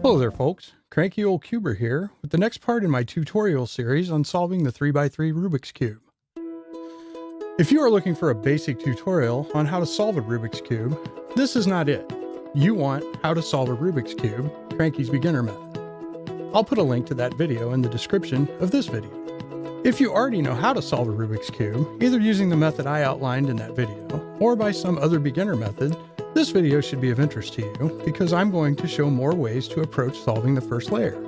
Hello there folks, Cranky Old Cuber here with the next part in my tutorial series on solving the 3x3 Rubik's Cube. If you are looking for a basic tutorial on how to solve a Rubik's Cube, this is not it. You want how to solve a Rubik's Cube, Cranky's beginner method. I'll put a link to that video in the description of this video. If you already know how to solve a Rubik's Cube, either using the method I outlined in that video or by some other beginner method, this video should be of interest to you because I'm going to show more ways to approach solving the first layer.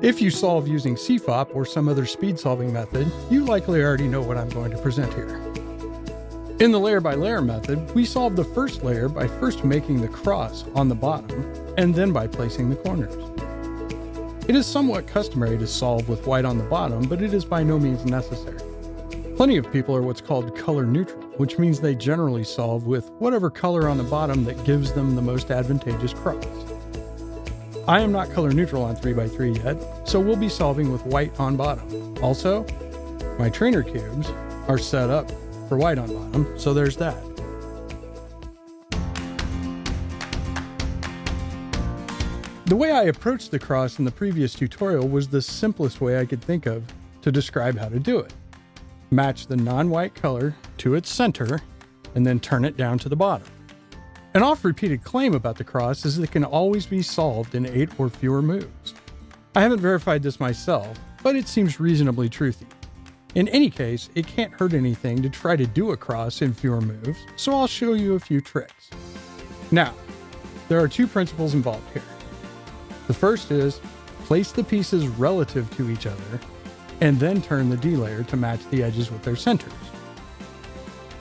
If you solve using CFOP or some other speed solving method, you likely already know what I'm going to present here. In the layer by layer method, we solve the first layer by first making the cross on the bottom and then by placing the corners. It is somewhat customary to solve with white on the bottom, but it is by no means necessary. Plenty of people are what's called color neutral, which means they generally solve with whatever color on the bottom that gives them the most advantageous cross. I am not color neutral on 3x3 yet, so we'll be solving with white on bottom. Also, my trainer cubes are set up for white on bottom, so there's that. The way I approached the cross in the previous tutorial was the simplest way I could think of to describe how to do it. Match the non-white color to its center, and then turn it down to the bottom. An oft-repeated claim about the cross is that it can always be solved in 8 or fewer moves. I haven't verified this myself, but it seems reasonably truthy. In any case, it can't hurt anything to try to do a cross in fewer moves, so I'll show you a few tricks. Now, there are 2 principles involved here. The first is, place the pieces relative to each other, and then turn the D layer to match the edges with their centers.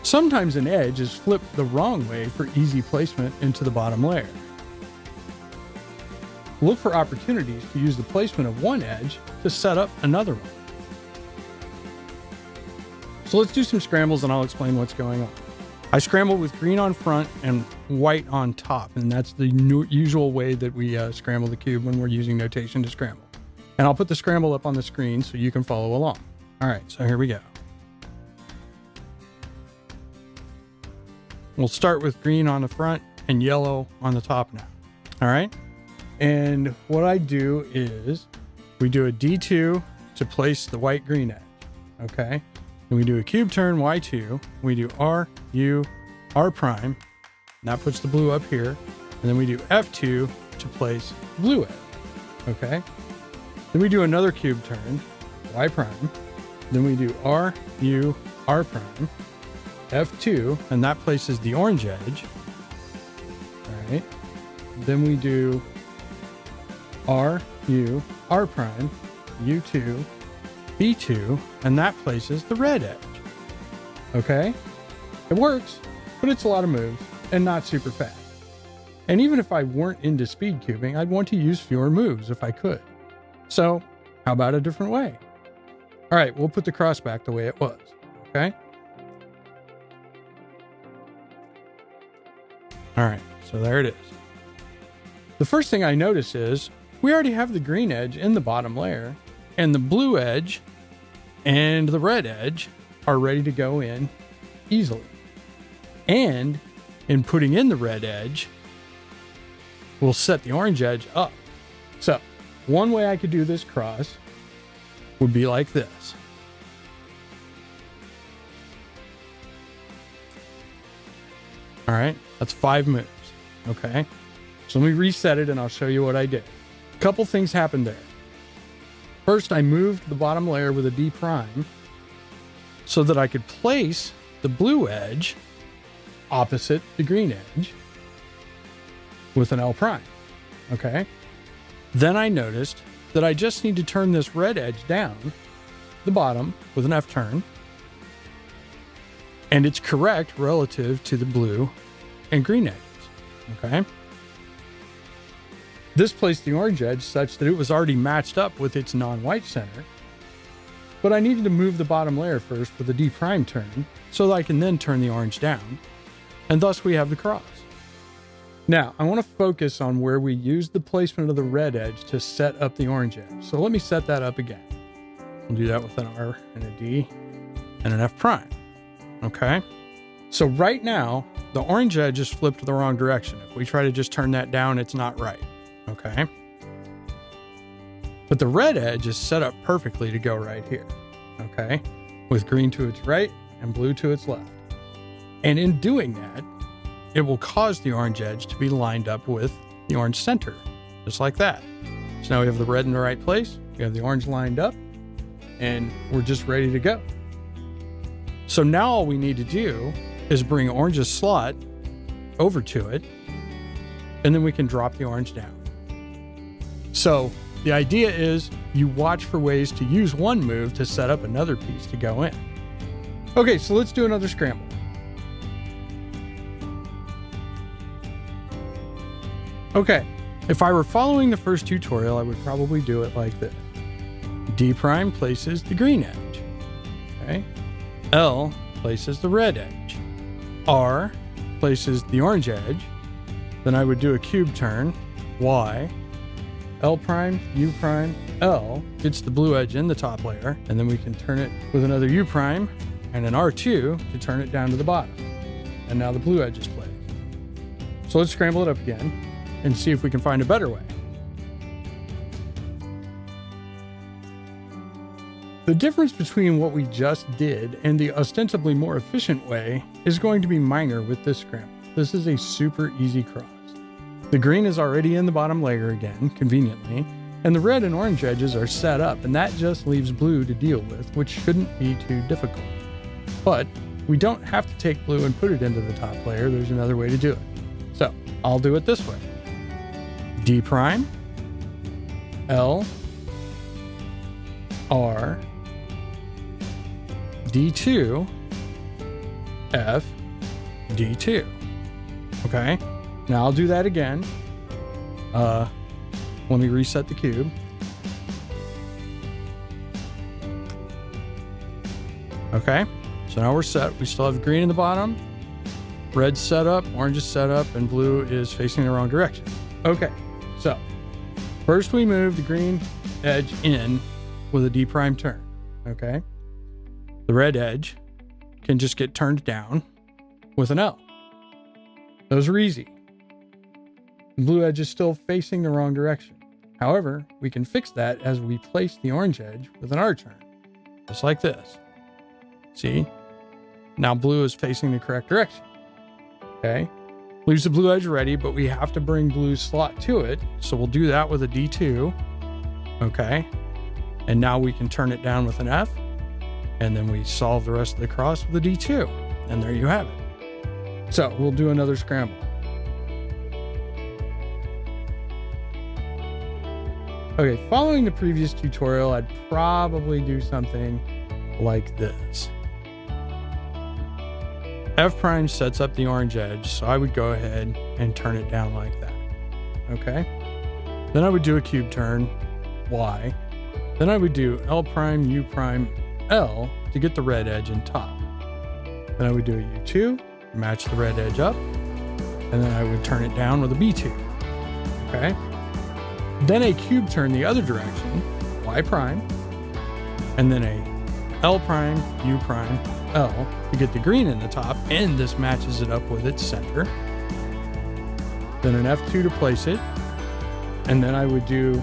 Sometimes an edge is flipped the wrong way for easy placement into the bottom layer. Look for opportunities to use the placement of one edge to set up another one. So let's do some scrambles and I'll explain what's going on. I scramble with green on front and white on top, and that's the usual way that we scramble the cube when we're using notation to scramble. And I'll put the scramble up on the screen so you can follow along. All right, so here we go. We'll start with green on the front and yellow on the top now. All right. And what I do is we do a D2 to place the white green edge. Okay. And we do a cube turn Y2. We do R, U, R prime. And that puts the blue up here. And then we do F2 to place the blue edge. Okay. Then we do another cube turn, Y prime. Then we do R, U, R prime, F2, and that places the orange edge. All right. Then we do R, U, R prime, U2, B2, and that places the red edge. Okay. It works, but it's a lot of moves and not super fast. And even if I weren't into speed cubing, I'd want to use fewer moves if I could. So how about a different way? All right, we'll put the cross back the way it was, okay? All right, so there it is. The first thing I notice is we already have the green edge in the bottom layer, and the blue edge and the red edge are ready to go in easily. And in putting in the red edge, we'll set the orange edge up. So one way I could do this cross would be like this. All right, that's 5 moves. Okay, so let me reset it and I'll show you what I did. A couple things happened there. First, I moved the bottom layer with a D prime so that I could place the blue edge opposite the green edge with an L prime. Okay. Then I noticed that I just need to turn this red edge down the bottom with an F turn, and it's correct relative to the blue and green edges. Okay. This placed the orange edge such that it was already matched up with its non-white center, but I needed to move the bottom layer first with a D' turn so that I can then turn the orange down, and thus we have the cross. Now, I want to focus on where we used the placement of the red edge to set up the orange edge. So let me set that up again. We'll do that with an R and a D and an F prime. Okay? So right now, the orange edge is flipped the wrong direction. If we try to just turn that down, it's not right. Okay? But the red edge is set up perfectly to go right here. Okay? With green to its right and blue to its left. And in doing that, it will cause the orange edge to be lined up with the orange center, just like that. So now we have the red in the right place, we have the orange lined up, and we're just ready to go. So now all we need to do is bring orange's slot over to it, and then we can drop the orange down. So the idea is you watch for ways to use one move to set up another piece to go in. Okay, so let's do another scramble. Okay, if I were following the first tutorial, I would probably do it like this. D' places the green edge. Okay. L places the red edge. R places the orange edge. Then I would do a cube turn. Y. L', U', L gets the blue edge in the top layer, and then we can turn it with another U' and an R2 to turn it down to the bottom. And now the blue edge is placed. So let's scramble it up again and see if we can find a better way. The difference between what we just did and the ostensibly more efficient way is going to be minor with this scramble. This is a super easy cross. The green is already in the bottom layer again, conveniently, and the red and orange edges are set up, and that just leaves blue to deal with, which shouldn't be too difficult. But we don't have to take blue and put it into the top layer. There's another way to do it. So I'll do it this way. D', L, R, D2, F, D2. Okay, now I'll do that again. Let me reset the cube. Okay, so now we're set. We still have green in the bottom, red's set up, orange is set up, and blue is facing the wrong direction. Okay, so first we move the green edge in with a D' turn. Okay, the red edge can just get turned down with an L. Those are easy. The blue edge is still facing the wrong direction. However, we can fix that as we place the orange edge with an R turn, just like this. See? Now blue is facing the correct direction. Okay? Leaves the blue edge ready, but we have to bring blue's slot to it, so we'll do that with a D2. Okay? And now we can turn it down with an F, and then we solve the rest of the cross with a D2. And there you have it. So we'll do another scramble. Okay, following the previous tutorial, I'd probably do something like this. F' sets up the orange edge, so I would go ahead and turn it down like that. Okay? Then I would do a cube turn, Y. Then I would do L', U', L to get the red edge in top. Then I would do a U2, match the red edge up, and then I would turn it down with a B2. Okay? Then a cube turn the other direction, Y', and then a L', U', L to get the green in the top, and this matches it up with its center. Then an F2 to place it, and then I would do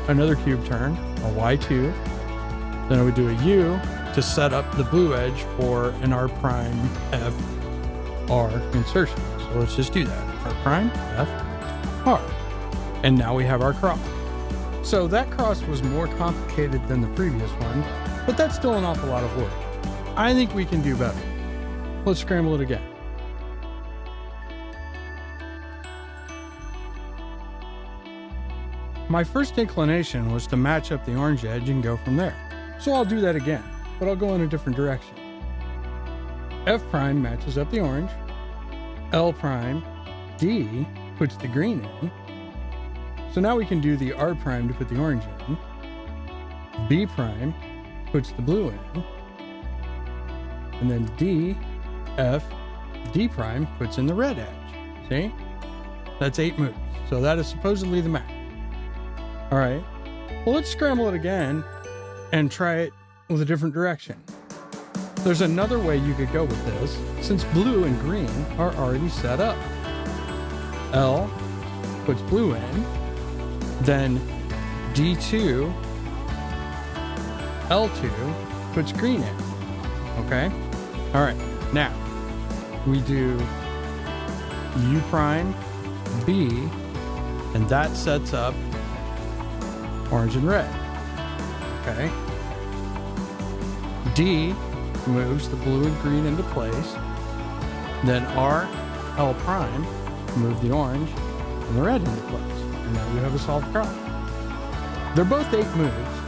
another cube turn, a Y2. Then I would do a U to set up the blue edge for an R', F, R insertion. So let's just do that. R', F, R. And now we have our cross. So that cross was more complicated than the previous one, but that's still an awful lot of work. I think we can do better. Let's scramble it again. My first inclination was to match up the orange edge and go from there. So I'll do that again, but I'll go in a different direction. F' matches up the orange. L', D puts the green in. So now we can do the R prime to put the orange in. B prime puts the blue in. And then D, F, D prime puts in the red edge. See? That's 8 moves. So that is supposedly the max. All right. Well, let's scramble it again and try it with a different direction. There's another way you could go with this, since blue and green are already set up. L puts blue in, then D2, L2 puts green in. Okay? All right. Now, we do U prime, B, and that sets up orange and red. Okay? D moves the blue and green into place. Then R, L prime, move the orange and the red into place. And now you have a solved problem. They're both 8 moves.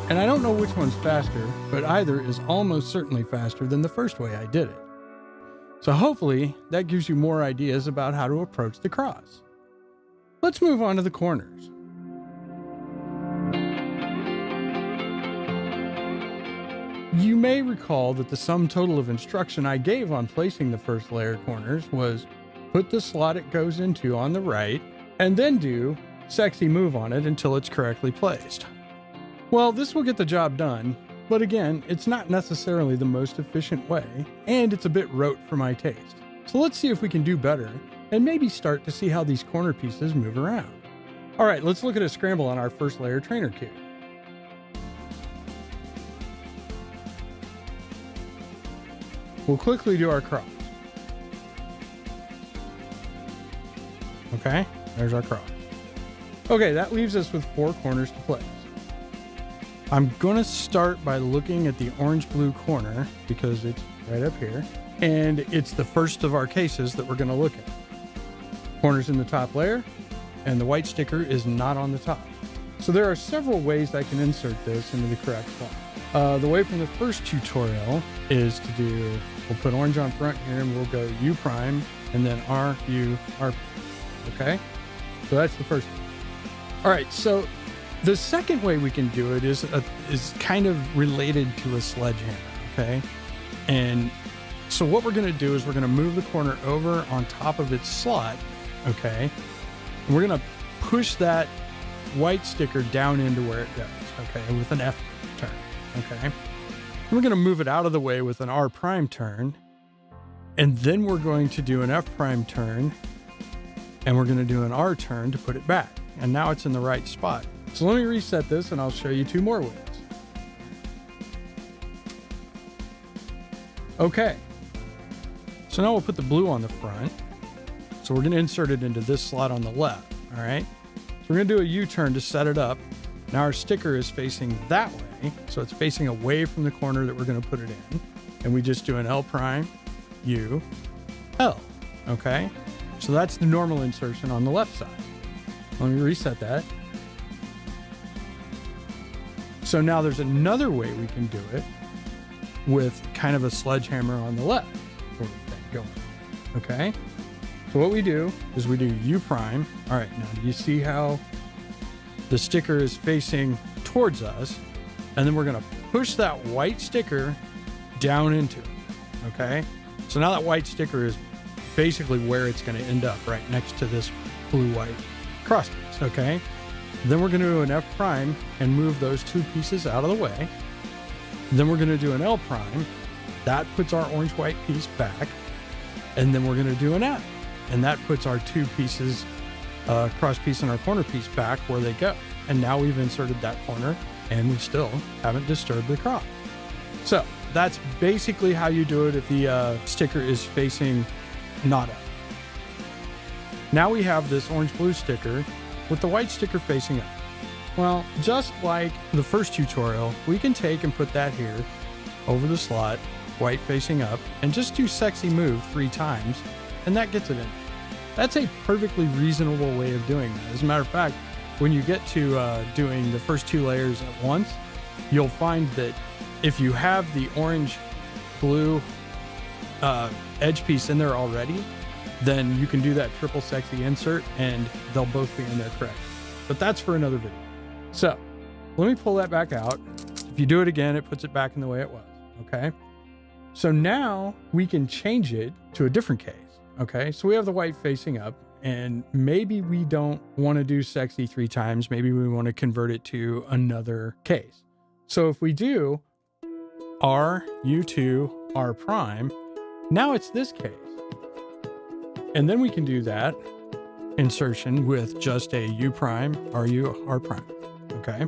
And I don't know which one's faster, but either is almost certainly faster than the first way I did it. So hopefully that gives you more ideas about how to approach the cross. Let's move on to the corners. You may recall that the sum total of instruction I gave on placing the first layer corners was put the slot it goes into on the right and then do sexy move on it until it's correctly placed. Well, this will get the job done, but again, it's not necessarily the most efficient way, and it's a bit rote for my taste. So let's see if we can do better and maybe start to see how these corner pieces move around. All right, let's look at a scramble on our first layer trainer cube. We'll quickly do our cross. Okay, there's our cross. Okay, that leaves us with 4 corners to place. I'm going to start by looking at the orange-blue corner because it's right up here, and it's the first of our cases that we're going to look at. Corner's in the top layer, and the white sticker is not on the top. So there are several ways I can insert this into the correct spot. The way from the first tutorial is to do, we'll put orange on front here, and we'll go U prime, and then R, U, R. Okay? So that's the first one. All right, so the second way we can do it is kind of related to a sledgehammer, okay? And so what we're going to do is we're going to move the corner over on top of its slot, okay? And we're going to push that white sticker down into where it goes, okay, with an F turn, okay? And we're going to move it out of the way with an R prime turn, and then we're going to do an F prime turn, and we're going to do an R turn to put it back. And now it's in the right spot. So let me reset this and I'll show you 2 more ways. Okay. So now we'll put the blue on the front. So we're going to insert it into this slot on the left. All right. So we're going to do a U-turn to set it up. Now our sticker is facing that way. So it's facing away from the corner that we're going to put it in. And we just do an L prime, U, L. Okay. So that's the normal insertion on the left side. Let me reset that. So now there's another way we can do it with kind of a sledgehammer on the left sort of thing going. Okay. So what we do is we do U prime. All right. Now do you see how the sticker is facing towards us? And then we're going to push that white sticker down into it. Okay. So now that white sticker is basically where it's going to end up, right next to this blue-white cross piece. Okay. Then we're going to do an F prime and move those 2 pieces out of the way. Then we're going to do an L prime. That puts our orange-white piece back. And then we're going to do an F. And that puts our 2 pieces, cross piece and our corner piece back where they go. And now we've inserted that corner and we still haven't disturbed the cross. So that's basically how you do it if the sticker is facing not up. Now we have this orange-blue sticker with the white sticker facing up. Well, just like the first tutorial, we can take and put that here over the slot, white facing up, and just do sexy move 3 times, and that gets it in. That's a perfectly reasonable way of doing that. As a matter of fact, when you get to doing the first 2 layers at once, you'll find that if you have the orange-blue edge piece in there already, then you can do that triple sexy insert and they'll both be in there correct. but that's for another video. So let me pull that back out. If you do it again, it puts it back in the way it was. Okay. So now we can change it to a different case. Okay. So we have the white facing up, and maybe we don't want to do sexy 3 times. Maybe we want to convert it to another case. So if we do R, U2, R prime, now it's this case. And then we can do that insertion with just a U prime, RU, R prime. Okay.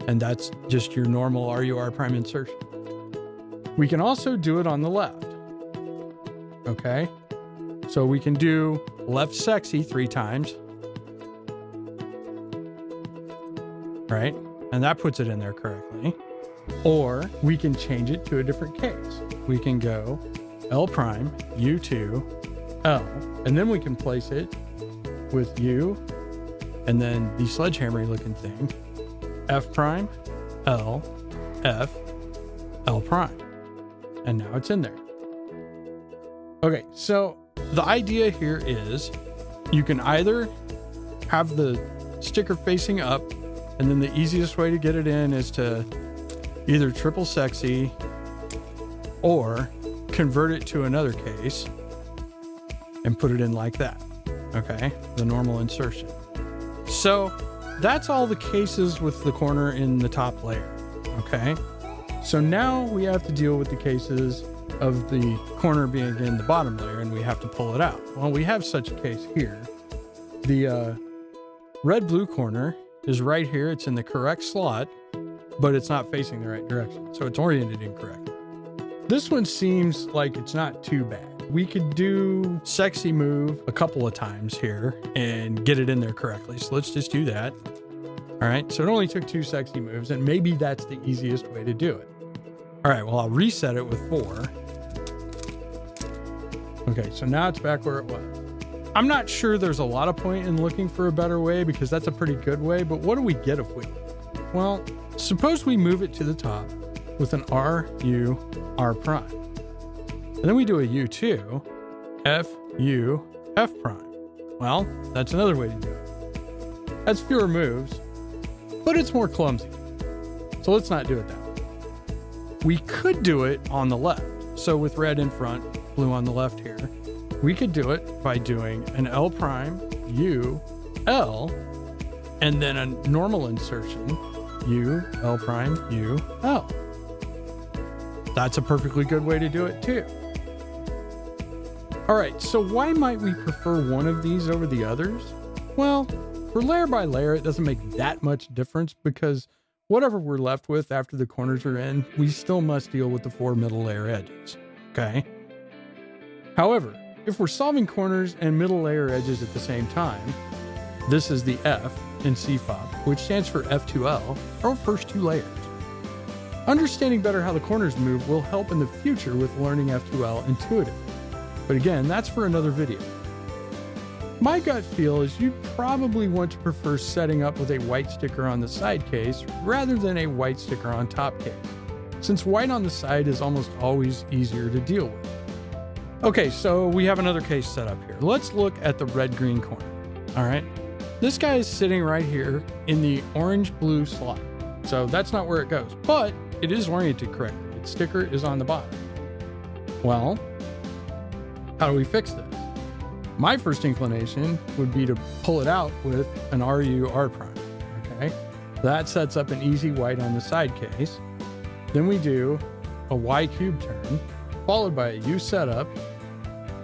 And that's just your normal RU, R prime insertion. We can also do it on the left. Okay. So we can do left sexy 3 times. Right. And that puts it in there correctly. Or we can change it to a different case. We can go L prime, U2, L, and then we can place it with U, and then the sledgehammer looking thing, F prime, L, F, L prime. And now it's in there. Okay, so the idea here is you can either have the sticker facing up, and then the easiest way to get it in is to either triple sexy or convert it to another case and put it in like that. Okay, the normal insertion. So that's all the cases with the corner in the top layer. Okay, so now we have to deal with the cases of the corner being in the bottom layer, and we have to pull it out. Well, we have such a case here. The red-blue corner is right here. It's in the correct slot, but it's not facing the right direction, so it's oriented incorrectly. This one seems like it's not too bad. We could do sexy move a couple of times here and get it in there correctly. So let's just do that. All right, so it only took 2 sexy moves, and maybe that's the easiest way to do it. All right, well, I'll reset it with 4. Okay, so now it's back where it was. I'm not sure there's a lot of point in looking for a better way, because that's a pretty good way, but what do we get if we? Well, suppose we move it to the top with an R, U, R prime. And then we do a U2, F, U, F prime. Well, that's another way to do it. That's fewer moves, but it's more clumsy. So let's not do it that way. We could do it on the left. So with red in front, blue on the left here, we could do it by doing an L prime, U, L, and then a normal insertion, U, L prime, U, L. That's a perfectly good way to do it too. All right, so why might we prefer one of these over the others? Well, for layer by layer, it doesn't make that much difference, because whatever we're left with after the corners are in, we still must deal with the 4 middle layer edges, okay? However, if we're solving corners and middle layer edges at the same time, this is the F in CFOP, which stands for F2L, or first 2 layers. Understanding better how the corners move will help in the future with learning F2L intuitively. But again, that's for another video. My gut feel is you probably want to prefer setting up with a white sticker on the side case rather than a white sticker on top case, since white on the side is almost always easier to deal with. Okay, so we have another case set up here. Let's look at the red-green corner. All right, this guy is sitting right here in the orange-blue slot. So that's not where it goes, but it is oriented correctly. Its sticker is on the bottom. Well, how do we fix this? My first inclination would be to pull it out with an RU R prime, okay? That sets up an easy white on the side case. Then we do a Y cube turn, followed by a U setup,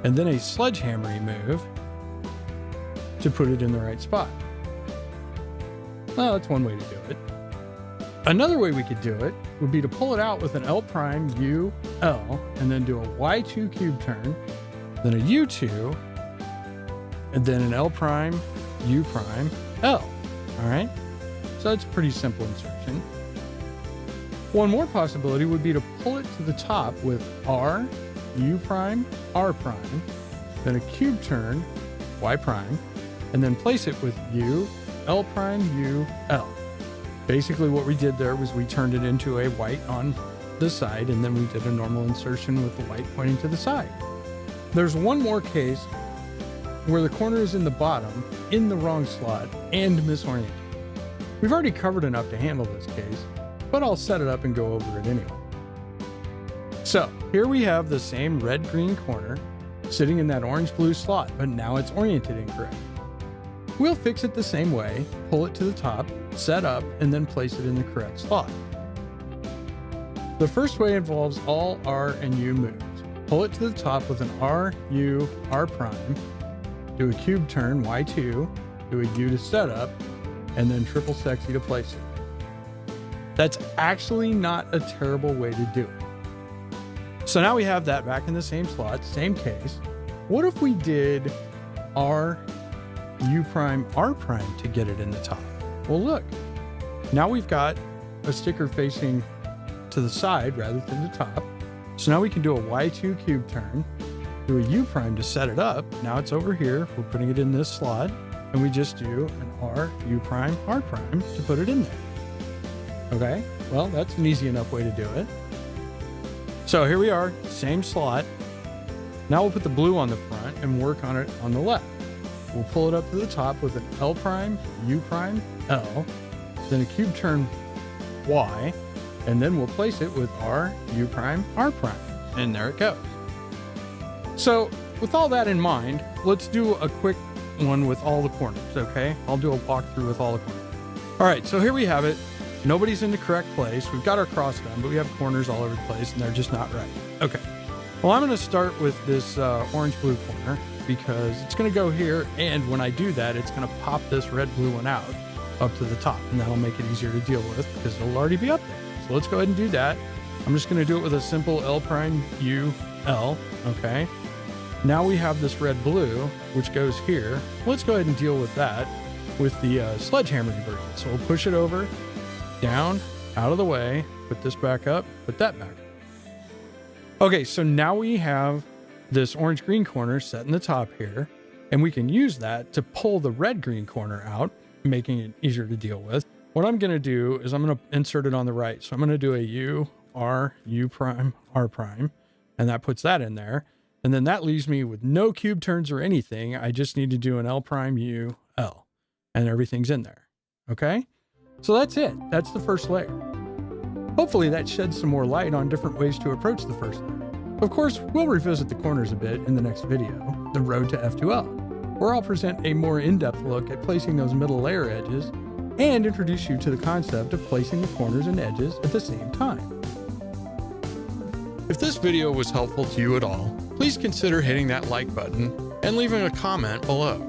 and then a sledgehammer move to put it in the right spot. Well, that's one way to do it. Another way we could do it would be to pull it out with an L prime, U, L, and then do a Y2 cube turn, then a U2, and then an L prime, U prime, L. All right, so that's a pretty simple insertion. One more possibility would be to pull it to the top with R, U prime, R prime, then a cube turn, Y prime, and then place it with U, L prime, U, L. Basically what we did there was we turned it into a white on the side, and then we did a normal insertion with the white pointing to the side. There's one more case where the corner is in the bottom, in the wrong slot, and misoriented. We've already covered enough to handle this case, but I'll set it up and go over it anyway. So here we have the same red-green corner sitting in that orange-blue slot, but now it's oriented incorrect. We'll fix it the same way, pull it to the top, set up, and then place it in the correct slot. The first way involves all R and U moves. Pull it to the top with an R, U, R prime, do a cube turn, Y2, do a U to set up, and then triple sexy to place it. That's actually not a terrible way to do it. So now we have that back in the same slot, same case. What if we did R, U prime, R prime to get it in the top? Well, look, now we've got a sticker facing to the side rather than the top. So now we can do a Y2 cube turn, do a U prime to set it up. Now it's over here. We're putting it in this slot, and we just do an R, U prime, R prime to put it in there. Okay, well, that's an easy enough way to do it. So here we are, same slot. Now we'll put the blue on the front and work on it on the left. We'll pull it up to the top with an L prime, U prime, L, then a cube turn Y, and then we'll place it with R, U prime, R prime, and there it goes. So with all that in mind, let's do a quick one with all the corners, okay? I'll do a walkthrough with all the corners. All right, so here we have it. Nobody's in the correct place. We've got our cross done, but we have corners all over the place and they're just not right. Okay, well, I'm gonna start with this orange-blue corner because it's gonna go here, and when I do that, it's gonna pop this red-blue one out up to the top, and that'll make it easier to deal with because it'll already be up there. So let's go ahead and do that. I'm just gonna do it with a simple L prime, U, L, okay? Now we have this red-blue, which goes here. Let's go ahead and deal with that with the sledgehammer version. So we'll push it over, down, out of the way, put this back up, put that back up. Okay, so now we have this orange-green corner set in the top here, and we can use that to pull the red-green corner out, making it easier to deal with. What I'm gonna do is I'm gonna insert it on the right. So I'm gonna do a U, R, U prime, R prime, and that puts that in there. And then that leaves me with no cube turns or anything. I just need to do an L prime, U, L, and everything's in there, okay? So that's it. That's the first layer. Hopefully that sheds some more light on different ways to approach the first layer. Of course, we'll revisit the corners a bit in the next video, The Road to F2L, where I'll present a more in-depth look at placing those middle layer edges and introduce you to the concept of placing the corners and edges at the same time. If this video was helpful to you at all, please consider hitting that like button and leaving a comment below.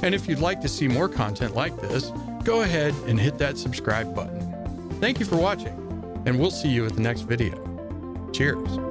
And if you'd like to see more content like this, go ahead and hit that subscribe button. Thank you for watching, and we'll see you at the next video. Cheers.